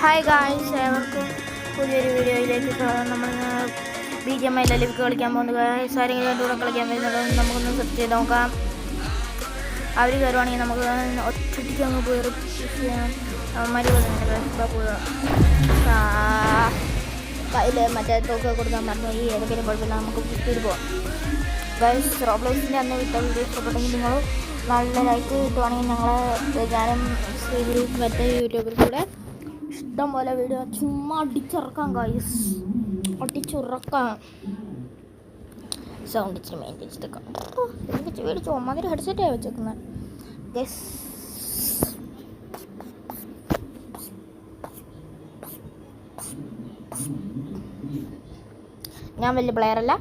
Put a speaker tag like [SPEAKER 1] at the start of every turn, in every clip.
[SPEAKER 1] Hi guys, ഏവർക്കും പുതിയൊരു വീഡിയോയിലേക്ക് നമ്മൾ BGMI ലൈവ് കളിക്കാൻ പോകുന്നത്. ഗായ്സ് ആരെങ്കിലും എൻ്റെ കൂടെ കളിക്കാൻ വരുന്നുണ്ടോ നമുക്കൊന്ന് സെർച്ച് ചെയ്ത് നോക്കാം. അവർ കയറുവാണെങ്കിൽ നമുക്ക് ഒറ്റയ്ക്ക് അങ്ങ് പോയി ചെയ്യാം. അവന്മാർ കയ്യിൽ മറ്റേ തോക്ക് കൊടുക്കാൻ പറഞ്ഞു. ഈ ഏതെങ്കിലും കുഴപ്പമില്ല, നമുക്ക് വിട്ടിട്ട് പോകാം. ഗായ്സ് റോബ്ലോക്സിൻ്റെ അന്ന് വിട്ട വീഡിയോ ഇഷ്ടപ്പെട്ടെങ്കിൽ നിങ്ങൾ നല്ല ലൈക്ക് കിട്ടുവാണെങ്കിൽ ഞാനും മറ്റേ യൂട്യൂബിൽ കൂടെ ഇഷ്ടം പോലെ വീഡിയോ ചുമ്മാ അടിച്ചിറക്കാം ഗൈസ്, അടിച്ചിറക്കാം. സൗണ്ട് ഇച്ചിരി മെയിൻറ്റെയിൻ ചെയ്തേക്കാം. എനിക്ക് മേടിച്ചു ഒന്നാമതൊരു ഹെഡ്സെറ്റാണ് വെച്ചേക്കുന്നത് ഗൈസ്. ഞാൻ വലിയ പ്ലെയറല്ല,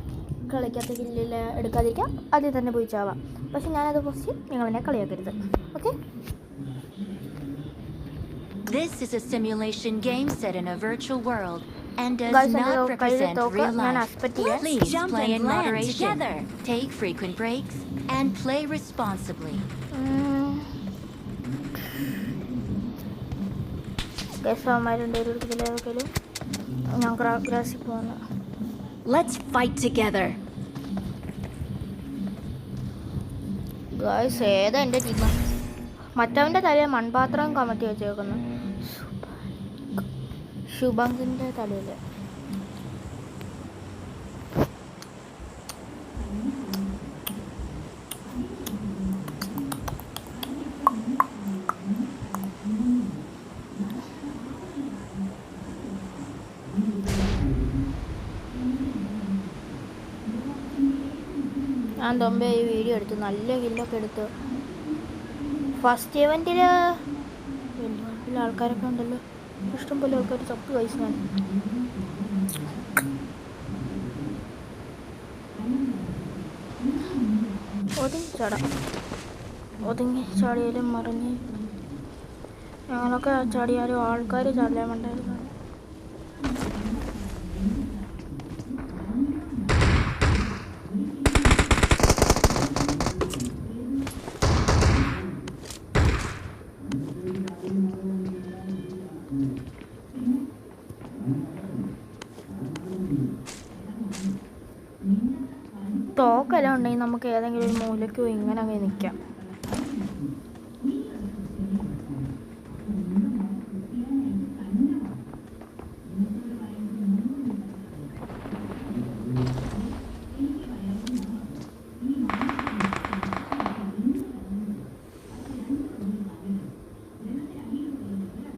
[SPEAKER 1] കളിക്കാത്ത കില്ലിൽ എടുക്കാതിരിക്കാം, അതിൽ തന്നെ പോയി ചാവാം. പക്ഷെ ഞാനത് ഫസ്റ്റ് നിങ്ങളെന്നെ കളിയാക്കരുത്, okay?
[SPEAKER 2] This is a simulation game set in a virtual world and does not represent real life. Please play in moderation, take frequent breaks, and play responsibly. Let's fight together.
[SPEAKER 1] Guys, ഏതാ എൻ്റെ team? മറ്റവൻ്റെ തലയിൽ മൺപാത്രം കമത്തി വെച്ചേക്കുന്നു. ശുഭങ്കിൻ്റെ തലയിൽ ഞാൻ തൊമ്പേ ഈ video എടുത്തു, നല്ല കില്ലൊക്കെ എടുത്തു. First ഇവൻറ്റിൽ വലിയ ആൾക്കാരൊക്കെ ഉണ്ടല്ലോ, ഇഷ്ടം പോലെ ആൾക്കാർ ചപ്പ് കഴിച്ചു. ഞാൻ ഒതുങ്ങി ചാടിയാലും മറിഞ്ഞ് ഞങ്ങളൊക്കെ ചാടിയാലും ആൾക്കാർ ചാടിയാൻ വേണ്ടായിരുന്നു. തോക്കെല്ലാം ഉണ്ടെങ്കിൽ നമുക്ക് ഏതെങ്കിലും ഒരു മൂലയ്ക്കോ ഇങ്ങനെ അങ്ങ് നിൽക്കാം.